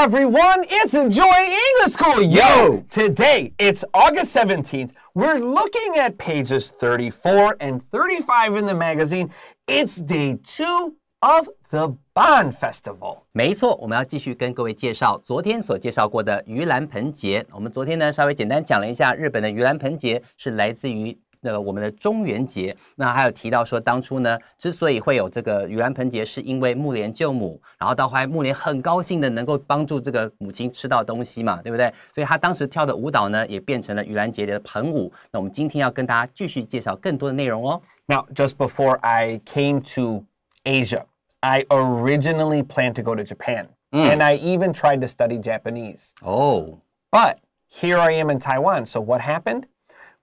everyone, it's Enjoy English School. Yo! Today, it's August 17th. We're looking at pages 34 and 35 in the magazine. It's day 2 of the Bon Festival. 没错，我们要继续跟各位介绍昨天所介绍过的盂兰盆节。我们昨天呢稍微简单讲了一下日本的盂兰盆节是来自于我们的中元节。那还有提到说当初呢之所以会有这个盂兰盆节是因为木莲救母，然后到后来木莲很高兴的能够帮助这个母亲吃到东西嘛，对不对？所以他当时跳的舞蹈呢也变成了盂兰节的盆舞。那我们今天要跟大家继续介绍更多的内容哦。Now, just before I came to Asia, I originally planned to go to Japan, and I even tried to study Japanese. Oh. But here I am in Taiwan, so what happened?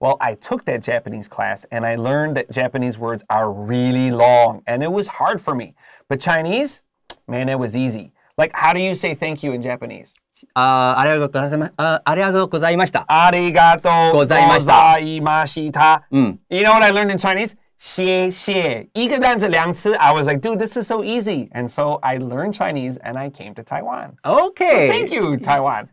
Well, I took that Japanese class, and I learned that Japanese words are really long, and it was hard for me. But Chinese, man, it was easy. Like, how do you say thank you in Japanese? ありがとうございました。ありがとうございました。You know what I learned in Chinese? 谢谢。一个单词两次 I was like, dude, this is so easy. And so I learned Chinese and I came to Taiwan. Okay. So thank you, Taiwan.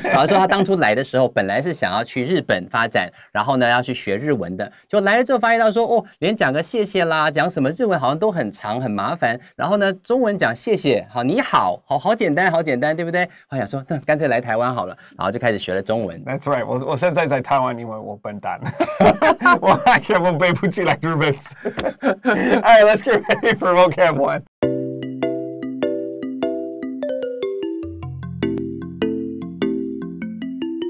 然后说他当初来的时候，本来是想要去日本发展，然后呢要去学日文的，就来了之后发现到说，哦，连讲个谢谢啦，讲什么日文好像都很长很麻烦，然后呢中文讲谢谢，好你好，好简单好简单，对不对？我想说，那干脆来台湾好了，然后就开始学了中文。That's right. 我现在在台湾，因为我笨蛋，我背不起来日文。All right, let's get ready for vocab 1.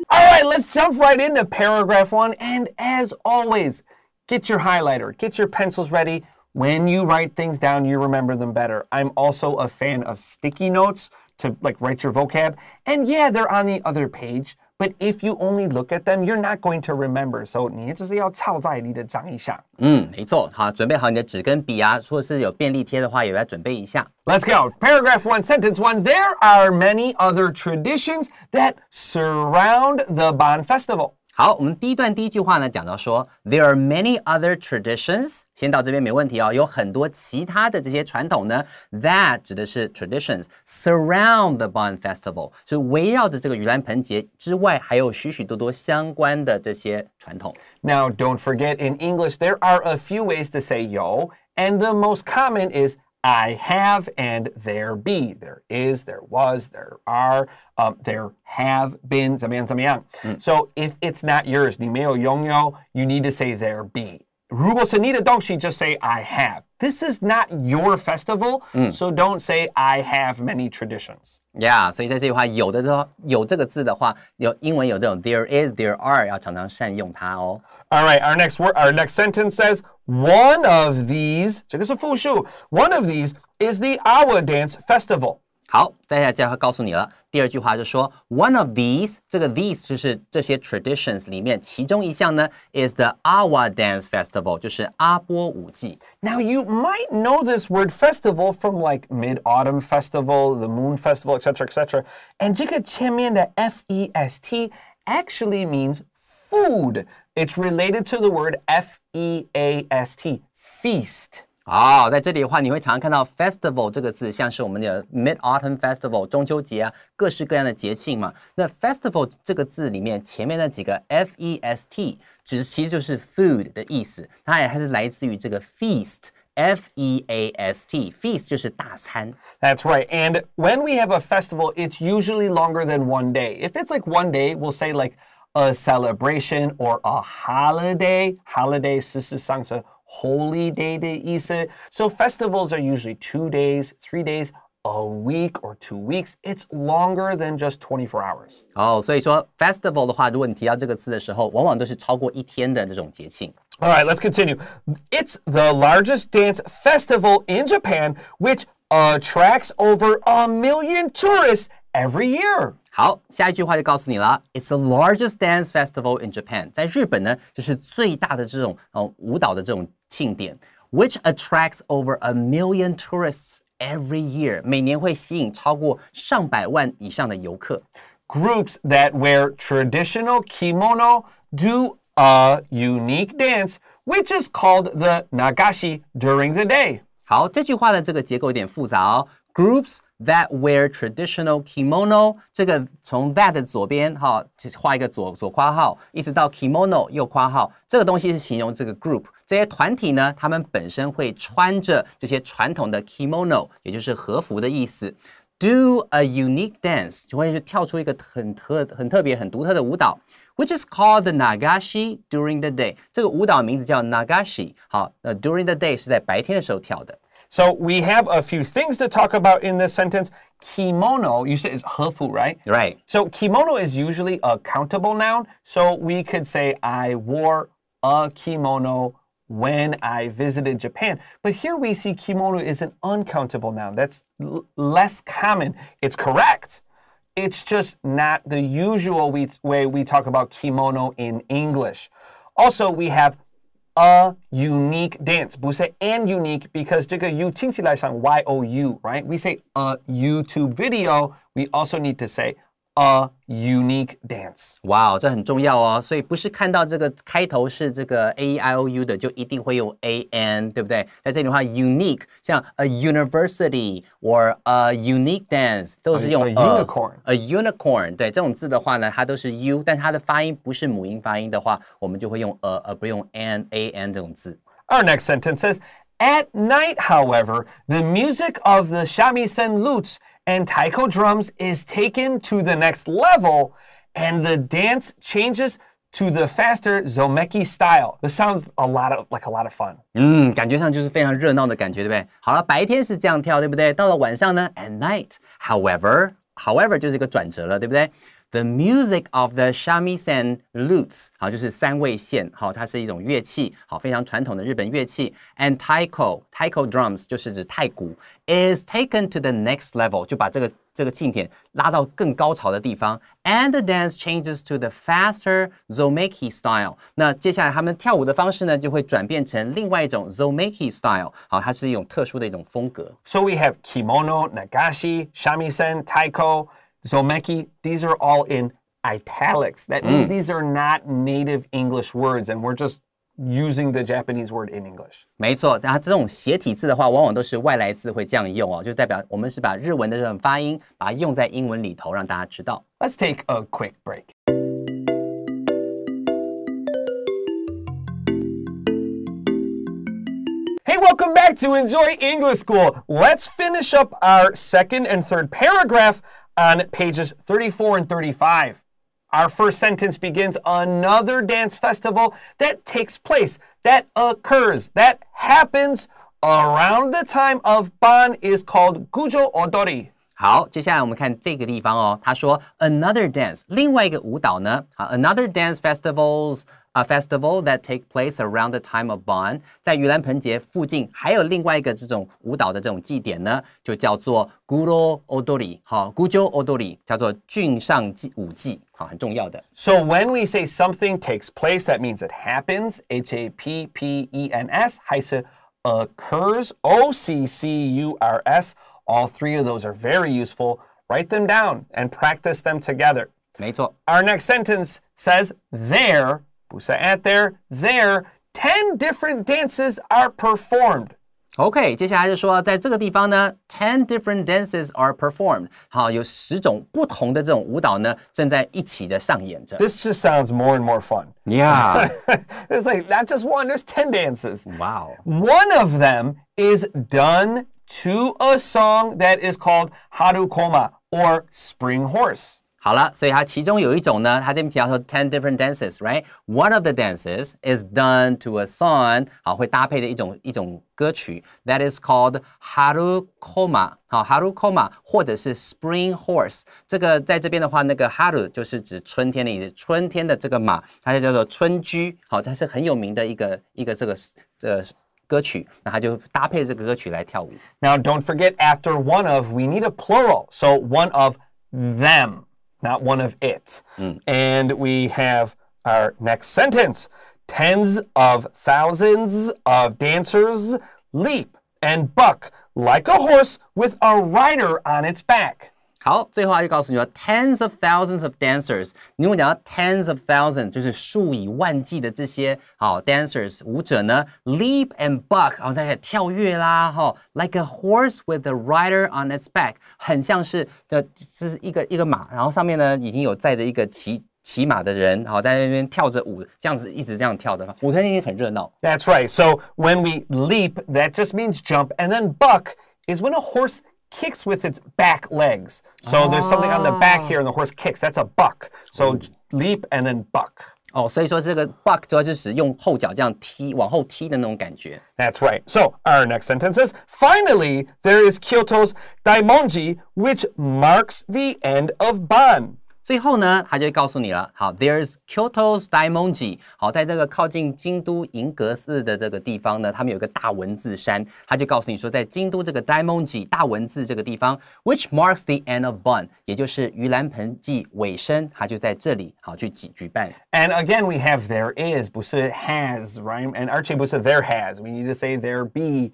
All right, let's jump right into paragraph 1. And as always, get your highlighter, get your pencils ready. When you write things down, you remember them better. I'm also a fan of sticky notes to write your vocab. And yeah, they're on the other page. But if you only look at them, you're not going to remember. So 你就是要抄在你的讲义上。没错，好，准备好你的纸跟笔啊，或是有便利贴的话，也要准备一下。Let's go. Paragraph 1, sentence 1. There are many other traditions that surround the Bon Festival. 好，我们第一句话呢讲到说 There are many other traditions 先到这边没问题哦，有很多其他的这些传统呢 That 指的是 traditions surround the Bon Festival 是围绕着这个盂兰盆节之外还有许许多多相关的这些传统。 Now don't forget in English there are a few ways to say yo and the most common is I have and there be. There is, there was, there are, there have been, 怎么样? So if it's not yours, 你没有拥有, you need to say there be. 如果是你的东西, just say I have. This is not your festival, so don't say I have many traditions. Yeah, 所以在这句话有这个字的话，有英文有这种 there is, there are 要常常善用它哦。All right, our next sentence says one of these, 这个是复数, one of these is the Awa Dance Festival. 好，再下来告诉你了。第二句话就说 one of these， 这个 these 就是这些 traditions 里面其中一项呢 is the Awa Dance Festival， 就是阿波舞季。Now you might know this word festival from like Mid-Autumn Festival, the Moon Festival, etc., etc. And 这个前面的 F-E-S-T actually means food. It's related to the word F-E-A-S-T, feast. 好，在这里的话，你会常常看到 festival 这个字，像是我们的 Mid-Autumn Festival 中秋节啊，各式各样的节庆嘛。那 festival 这个字里面前面那几个 F-E-S-T 其实就是 food 的意思，它也还是来自于这个 feast。F-E-A-S-T, feast 就是大餐。That's right. And when we have a festival, it's usually longer than one day. If it's like one day, we'll say like a celebration or a holiday. Holiday 事实上是 holy day 的意思. So festivals are usually 2 days, 3 days, a week or 2 weeks. It's longer than just 24 hours. 哦，所以说 festival 的话，如果你提到这个字的时候，往往都是超过1天的这种节庆。All right, let's continue. It's the largest dance festival in Japan, which attracts over 1 million tourists every year. 好，下一句话就告诉你了 It's the largest dance festival in Japan. 在日本呢，就是最大的这种舞蹈的这种庆典 which attracts over 1 million tourists every year. 每年会吸引超过上百万以上的游客。Groups that wear traditional kimono do a unique dance, which is called the nagashi during the day. 好，这句话的这个结构有点复杂哦。Groups that wear traditional kimono。这个从 that 左边画一个左括号，一直到 kimono 右括号，这个东西是形容这个 group。这些团体呢，他们本身会穿着这些传统的 kimono， 也就是和服的意思。Do a unique dance， 就会跳出一个很特别、很独特的舞蹈。Which is called the Nagashi during the day。这个舞蹈名字叫 Nagashi。好，during the day 是在白天的时候跳的。So we have a few things to talk about in this sentence. Kimono, you said is 和服, right? Right. So kimono is usually a countable noun. So we could say I wore a kimono when I visited Japan. But here we see kimono is an uncountable noun. That's less common. It's correct. It's just not the usual way we talk about kimono in English. Also, we have a unique dance. 不是 an unique because 这个 u 听起来像 y-o-u, right? We say a YouTube video. We also need to say a unique dance. 哇，这很重要哦。所以不是看到这个开头是这个 a-e-i-o-u 的就一定会用 an， 对不对？在这里的话 unique 像 a university or a unique dance 都是用 a unicorn. A unicorn， 对，这种字的话呢，它都是 u， 但它的发音不是母音发音的话，我们就会用而不用 an 这种字。Our next sentence says, at night, however, the music of the shamisen lutes and taiko drums is taken to the next level, and the dance changes to the faster zomeki style. This sounds like a lot of fun. 感觉上就是非常热闹的感觉，对不对？好了，白天是这样跳，对不对？到了晚上呢 ，at night, however 就是一个转折了，对不对？The music of the shamisen lutes， 好，就是三味线，好，它是一种乐器，好，非常传统的日本乐器。And taiko drums 就是指太鼓 ，is taken to the next level， 就把这个庆典拉到更高潮的地方。And the dance changes to the faster zomeki style。那接下来他们跳舞的方式呢，就会转变成另外一种 zomeki style， 好，它是一种特殊的一种风格。So we have kimono, nagashi, shamisen, taiko.Zomeki, these are all in italics. That means these are not native English words, and we're just using the Japanese word in English. 没错，但它这种斜体字的话，往往都是外来字会这样用哦，就代表我们是把日文的这种发音，把它用在英文里头，让大家知道。Let's take a quick break. Hey, welcome back to Enjoy English School. Let's finish up our second and third paragraph.On pages 34 and 35. Our first sentence begins, another dance festival that takes place, that occurs, that happens around the time of Ban is called Gujo Odori. 好，接下来我们看这个地方哦。他说 another dance， 另外一个舞蹈呢？another dance festivals。A festival that take place around the time of Ban， 在盂兰盆节附近还有另外一个这种舞蹈的这种祭典呢，就叫做 Gujo Odori， 好 ，Gujo Odori 叫做郡上舞祭，好，很重要的。So when we say something takes place, that means it happens, H-A-P-P-E-N-S, 还是 occurs, O-C-C-U-R-S. All three of those are very useful. Write them down and practice them together. 没错。Our next sentence says, there, 10 different dances are performed. OK， 接下来就说，在这个地方呢 ，10 different dances are performed。好，有10种不同的这种舞蹈呢，正在一起的上演着。This just sounds more and more fun. Yeah. It's like, not just one, there's 10 dances. Wow. One of them is done to a song that is called Harukoma, or Spring Horse. 好了，所以它其中有一种呢，它这边提到说 10 different dances, right? One of the dances is done to a song， 好，会搭配的一种歌曲 that is called Harukoma， 好 ，Harukoma 或者是 Spring Horse。这个在这边的话，那个 Haru 就是指春天的意思，春天的这个马，它就叫做春居，好，它是很有名的一个这个歌曲，那它就搭配这个歌曲来跳舞。Now don't forget, after one of, we need a plural, so one of them.Not one of it. And we have our next sentence. Tens of thousands of dancers leap and buck like a horse with a rider on its back. 好，最后他就告诉你说 ，tens of thousands of dancers。你如果讲到 tens of thousands， 就是数以万计的这些dancers 舞者呢 ，leap and buck， 然后再跳跃啦，like a horse with a rider on its back， 很像是就是一个马，然后上面呢已经有载着一个骑马的人，在那边跳着舞，这样子一直这样跳的，舞台已经很热闹。That's right. So when we leap, that just means jump, and then buck is when a horse kicks with its back legs. So there's something on the back here and the horse kicks. That's a buck. So leap and then buck. 所以说这个 buck 主要就是用后脚这样踢，往后踢的那种感觉。That's right. So our next sentence is, finally, there is Kyoto's Daimonji, which marks the end of Ban. 最后呢，他就会告诉你了。好 ，There's Kyoto's Daimonji。好，在这个靠近京都银阁寺的这个地方呢，他们有一个大文字山，他就告诉你说，在京都这个 Daimonji 大文字这个地方 ，which marks the end of Bon， 也就是盂兰盆祭尾声，他就在这里好去举办。And again, we have there is, 不是 has, right? And Archie 不是 there has. We need to say there be.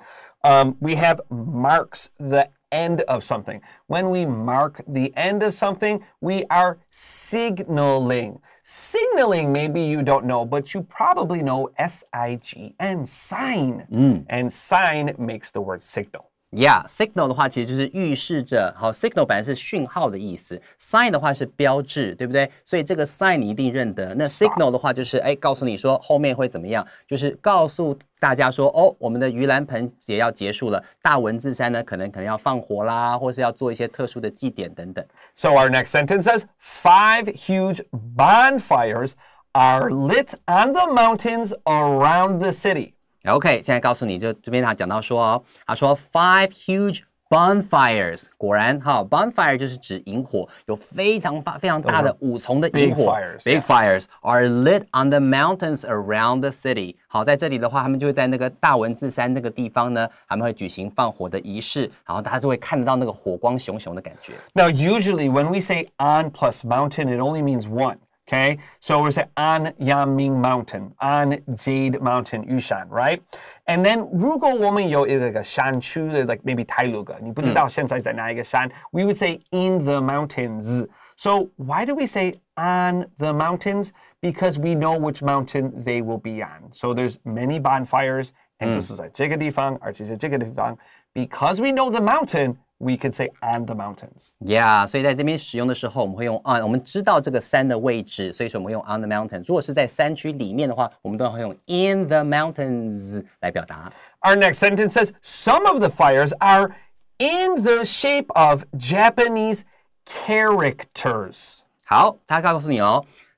We have marks the end of something. When we mark the end of something, we are signaling. Signaling, maybe you don't know, but you probably know S-I-G-N, sign. And sign makes the word signal.Yeah, signal 的话其实就是预示着，好 ，signal 本来是讯号的意思 ，sign 的话是标志，对不对？所以这个 sign 你一定认得。那 signal 的话就是告诉你说后面会怎么样，就是告诉大家说我们的盂兰盆节要结束了，大文字山呢可能要放火啦，或是要做一些特殊的祭典等等。So our next sentence says, 5 huge bonfires are lit on the mountains around the city.OK, 现在告诉你就这边他讲到说他说 5 huge bonfires， 果然bonfire 就是指萤火，有非常大的5重的萤火 big fires are lit on the mountains around the city。 好，在这里的话，他们就会在那个大文字山那个地方呢，他们会举行放火的仪式，然后大家就会看得到那个火光熊熊的感觉。Now, usually when we say on plus mountain, it only means one.Okay, so we say on Yangming Mountain, on Jade Mountain, Yushan, right? And then 如果我们有一个山区的 like maybe 太鲁阁，你不知道现在在哪一个山 we would say in the mountains. So why do we say on the mountains? Because we know which mountain they will be on. So there's many bonfires, and 就是在这个地方，而且是这个地方。Because we know the mountain,we could say on the mountains. Yeah, 所以在这边使用的时候，我们会用 on， 我们知道这个山的位置，所以说我们用 on the mountains。如果是在山区里面的话，我们都会用 in the mountains 来表达。Our next sentence says, some of the fires are in the shape of Japanese characters. 好，他告诉你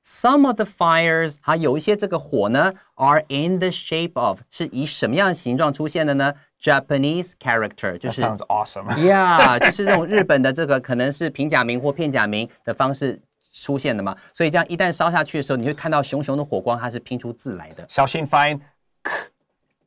Some of the fires， 它有一些这个火呢 ，are in the shape of， 是以什么样的形状出现的呢 ？Japanese character， 就是 That sounds awesome. Yeah， 就是这种日本的这个可能是平假名或片假名的方式出现的嘛。所以这样一旦烧下去的时候，你会看到熊熊的火光，它是拼出字来的。小心发音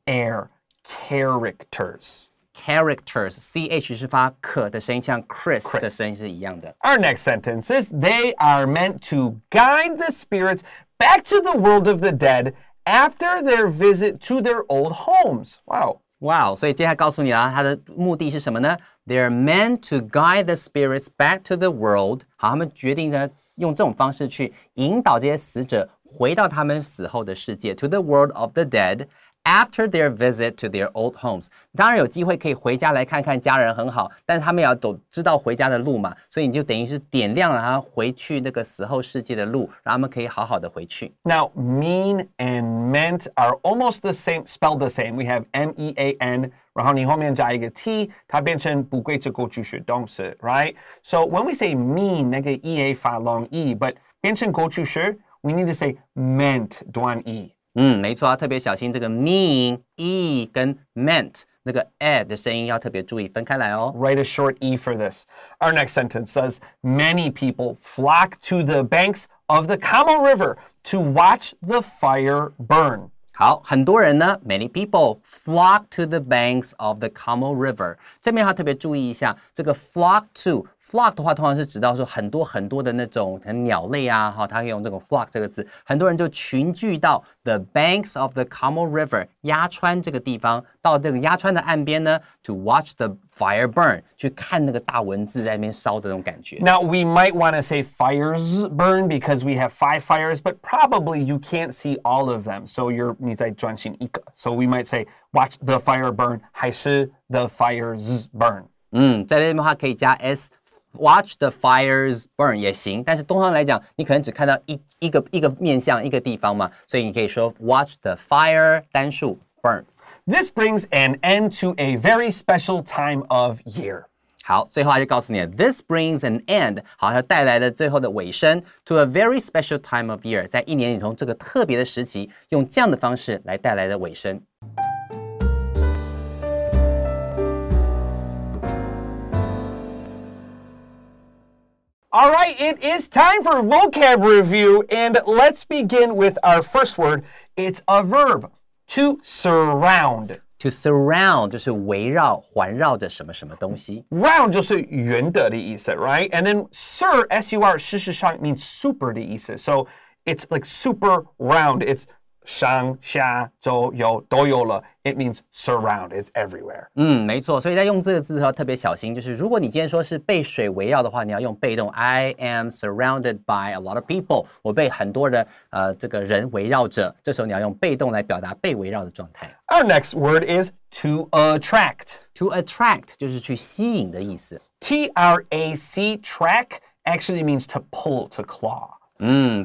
，air characters。Characters, ch 是发可的声音，像 Chris 的声音是一样的。Our next sentence is, they are meant to guide the spirits back to the world of the dead after their visit to their old homes. Wow. 所以接下来告诉你它的目的是什么呢 ？They're meant to guide the spirits back to the world。好，他们决定呢用这种方式去引导这些死者回到他们死后的世界 ，to the world of the dead。After their visit to their old homes， 当然有机会可以回家来看看家人很好，但是他们也要知道回家的路嘛，所以你就等于是点亮了他回去那个死后世界的路，让他们可以好好的回去。Now, mean and meant are almost the same, spelled the same. We have M-E-A-N, 然后你后面加一个 t， 它变成不规则过去式动词 ，right? So when we say mean， 那个 e-a 发 long e，but 变成过去式 ，we need to say meant 短 e。没错，要特别小心这个 mean e 跟 meant 那个 的声音要特别注意分开来哦。Write a short e for this. Our next sentence says, many people flock to the banks of the Kamo River to watch the fire burn. 好，很多人呢 ，many people flock to the banks of the Kamo River。这边要特别注意一下，这个 flock to flock 的话，通常是指到说很多很多的那种鸟类啊，它会用这种 flock 这个字，很多人就群聚到 the banks of the Carmel River 鸭川这个地方，到这个鸭川的岸边呢 ，to watch the fire burn 去看那个大蚊子在那边烧的那种感觉。Now we might want to say fires burn because we have 5 fires, but probably you can't see all of them. So 你在专心一个 So we might say watch the fire burn 还是 the fires burn. 在这边的话可以加 s。Watch the fires burn 也行，但是通常来讲，你可能只看到一个面向一个地方嘛，所以你可以说 watch the fire 单数 burn. This brings an end to a very special time of year. 好，最后他就告诉你 ，This brings an end， 好，它带来了最后的尾声 to a very special time of year， 在一年里头这个特别的时期，用这样的方式来带来的尾声。All right, it is time for vocab review, and let's begin with our first word. It's a verb, to surround. To surround 就是围绕、环绕着什么什么东西。Round 就是圆的的意思 right? And then sur, S-U-R, 事实上 means super 的意思. So it's like super round. It's 上下左右都有了 It means surround. It's everywhere. 没错。所以在用这个字的时候特别小心，就是如果你今天说是被水围绕的话，你要用被动 I am surrounded by a lot of people. 我被很多的这个人围绕着。这时候你要用被动来表达被围绕的状态。Our next word is to attract. To attract 就是去吸引的意思。T-R-A-C, track, actually means to pull, to claw.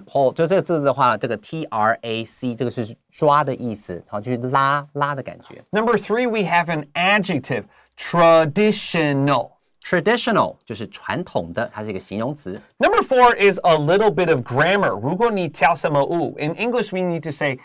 pull 就这个字的话，这个 T-R-A-C 这个是抓的意思，好，就是拉的感觉。Number 3, we have an adjective, traditional. Traditional 就是传统的，它是一个形容词。Number 4 is a little bit of grammar. 如果你跳什么舞 in English we need to say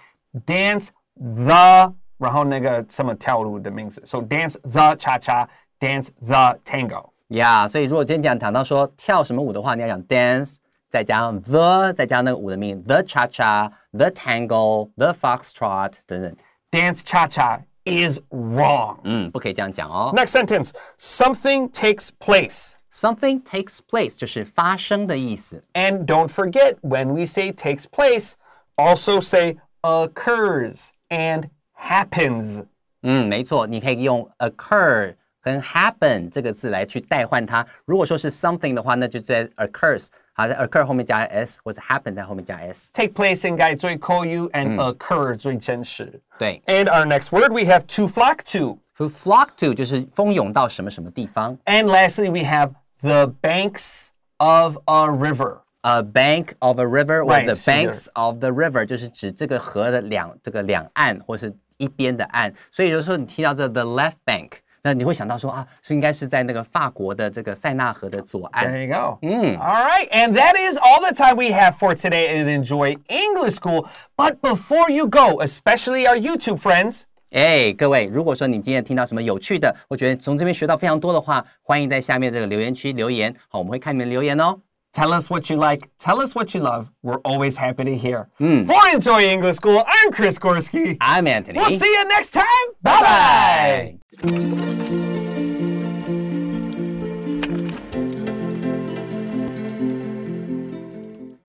dance the 然后那个什么跳舞的名字 So dance the cha-cha, dance the tango. Yeah, 所以如果今天讲到说跳什么舞的话，你要讲 dance 再加上 the 再加上那个舞的名 the cha-cha, the tango, the foxtrot 等等。Dance cha-cha is wrong. 不可以这样讲哦。Next sentence, something takes place. Something takes place 就是发生的意思。And don't forget, when we say takes place, also say occurs and happens. 没错，你可以用 occur 跟 happen 这个字来去代换它。如果说是 something 的话，那就在 occurs， 好，在 occur 后面加 s， 或者 happen 在后面加 s。Take place 应该最口语 and occur 最真实。对。And our next word, we have to flock to. To flock to 就是蜂拥到什么什么地方。And lastly, we have the banks of a river. A bank of a river or Right, the 是的。 banks of the river 就是指这个河的两岸或是一边的岸。所以有时候你提到这 the left bank， 那你会想到说啊，是应该是在那个法国的这个塞纳河的左岸。There you go. All right. And that is all the time we have for today at Enjoy English School. But before you go, especially our YouTube friends, 各位，如果说你今天听到什么有趣的，我觉得从这边学到非常多的话，欢迎在下面这个留言区留言。好，我们会看你们留言哦。tell us what you like. Tell us what you love. We're always happy to hear. For Enjoy English School, I'm Chris Gorski. I'm Antony. We'll see you next time. Bye-bye.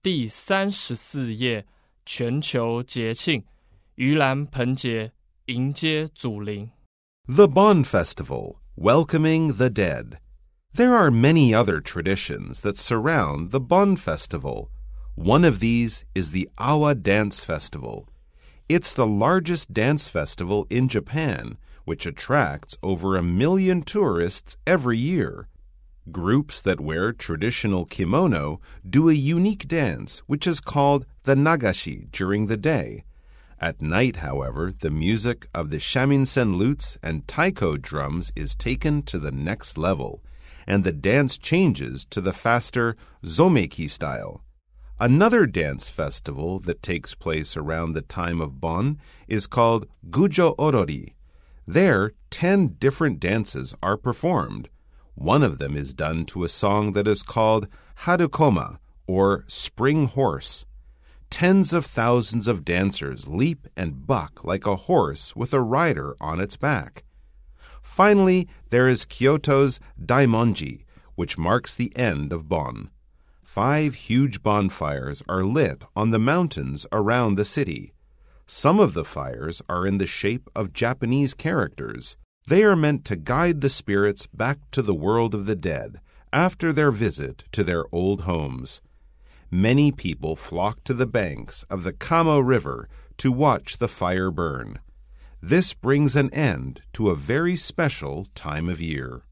第34页，全球节庆，盂兰盆节，迎接祖灵。The Bon Festival, welcoming the dead. There are many other traditions that surround the Bon Festival. One of these is the Awa Dance Festival. It's the largest dance festival in Japan, which attracts over 1 million tourists every year. Groups that wear traditional kimono do a unique dance, which is called the nagashi during the day. At night, however, the music of the shamisen lutes and taiko drums is taken to the next level, and the dance changes to the faster zomeki style. Another dance festival that takes place around the time of Bon is called Gujo Orori. There, 10 different dances are performed. One of them is done to a song that is called Harukoma, or Spring Horse. Tens of thousands of dancers leap and buck like a horse with a rider on its back. Finally, there is Kyoto's Daimonji, which marks the end of Bon. 5 huge bonfires are lit on the mountains around the city. Some of the fires are in the shape of Japanese characters. They are meant to guide the spirits back to the world of the dead after their visit to their old homes. Many people flock to the banks of the Kamo River to watch the fire burn. This brings an end to a very special time of year.